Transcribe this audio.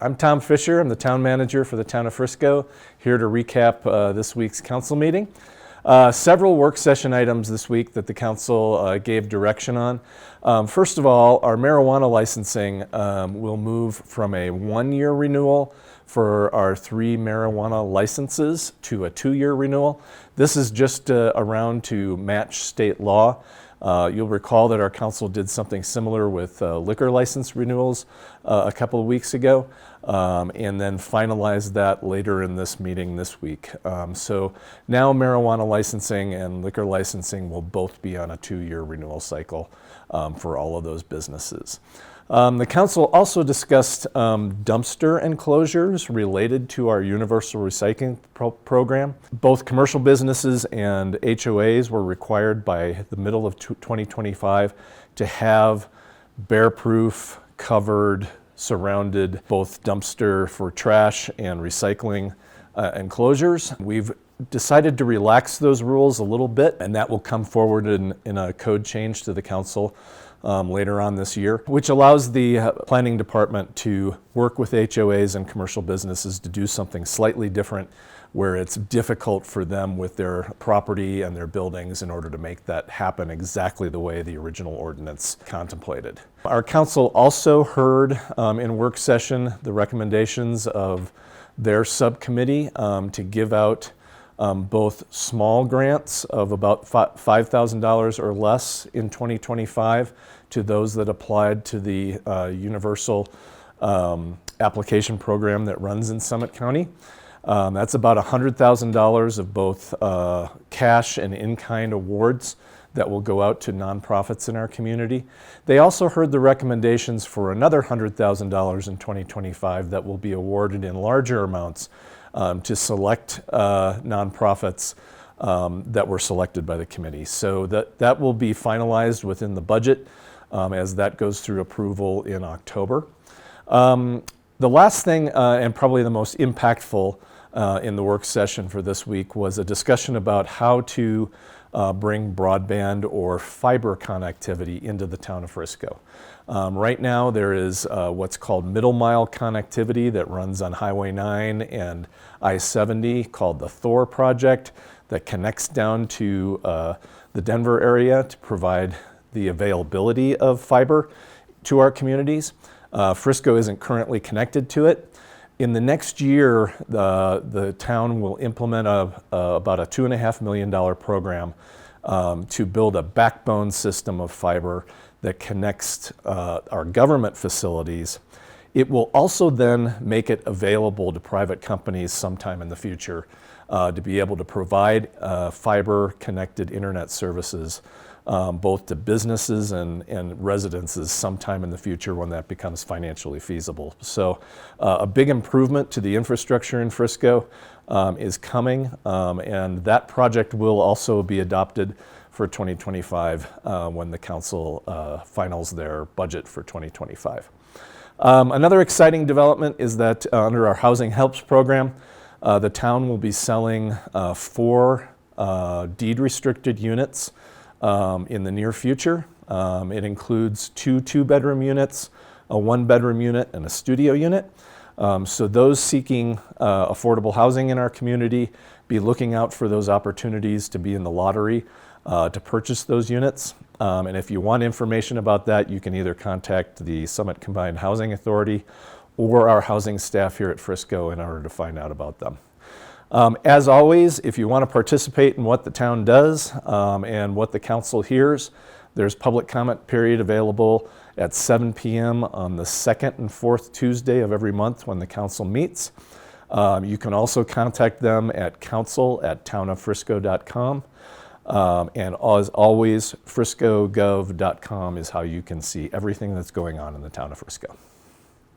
I'm Tom Fisher. I'm the town manager for the town of Frisco, here to recap this week's council meeting. Several work session items this week that the council gave direction on. First of all, our marijuana licensing will move from a one-year renewal for our 3 marijuana licenses to a 2-year renewal. This is just around to match state law. You'll recall that our council did something similar with liquor license renewals a couple of weeks ago, and then finalized that later in this meeting this week. So now marijuana licensing and liquor licensing will both be on a 2-year renewal cycle for all of those businesses. The council also discussed dumpster enclosures related to our universal recycling program. Both commercial businesses and HOAs were required by the middle of 2025 to have bear-proof, covered, surrounded both dumpster for trash and recycling enclosures. We've decided to relax those rules a little bit, and that will come forward in a code change to the council later on this year, which allows the planning department to work with HOAs and commercial businesses to do something slightly different where it's difficult for them with their property and their buildings in order to make that happen exactly the way the original ordinance contemplated. Our council also heard in work session the recommendations of their subcommittee to give out both small grants of about $5,000 or less in 2025 to those that applied to the universal application program that runs in Summit County. That's about $100,000 of both cash and in-kind awards that will go out to nonprofits in our community. They also heard the recommendations for another $100,000 in 2025 that will be awarded in larger amounts to select nonprofits that were selected by the committee. So that will be finalized within the budget as that goes through approval in October. The last thing, and probably the most impactful in the work session for this week, was a discussion about how to bring broadband or fiber connectivity into the town of Frisco. Right now there is what's called middle mile connectivity that runs on Highway 9 and I-70 called the Thor project that connects down to the Denver area to provide the availability of fiber to our communities. Frisco isn't currently connected to it. In the next year, the town will implement about a $2.5 million program to build a backbone system of fiber that connects our government facilities. It will also then make it available to private companies sometime in the future to be able to provide fiber-connected internet services both to businesses and residences sometime in the future when that becomes financially feasible. So a big improvement to the infrastructure in Frisco is coming, and that project will also be adopted for 2025 when the council finals their budget for 2025. Another exciting development is that under our Housing Helps program, the town will be selling 4 deed-restricted units in the near future. It includes 2 2-bedroom units, a 1-bedroom unit, and a studio unit. So those seeking affordable housing in our community, be looking out for those opportunities to be in the lottery to purchase those units. And if you want information about that, you can either contact the Summit Combined Housing Authority or our housing staff here at Frisco in order to find out about them. As always, if you want to participate in what the town does and what the council hears, there's public comment period available at 7 p.m. on the 2nd and 4th Tuesday of every month when the council meets. You can also contact them at council@townoffrisco.com. And as always, friscogov.com is how you can see everything that's going on in the town of Frisco.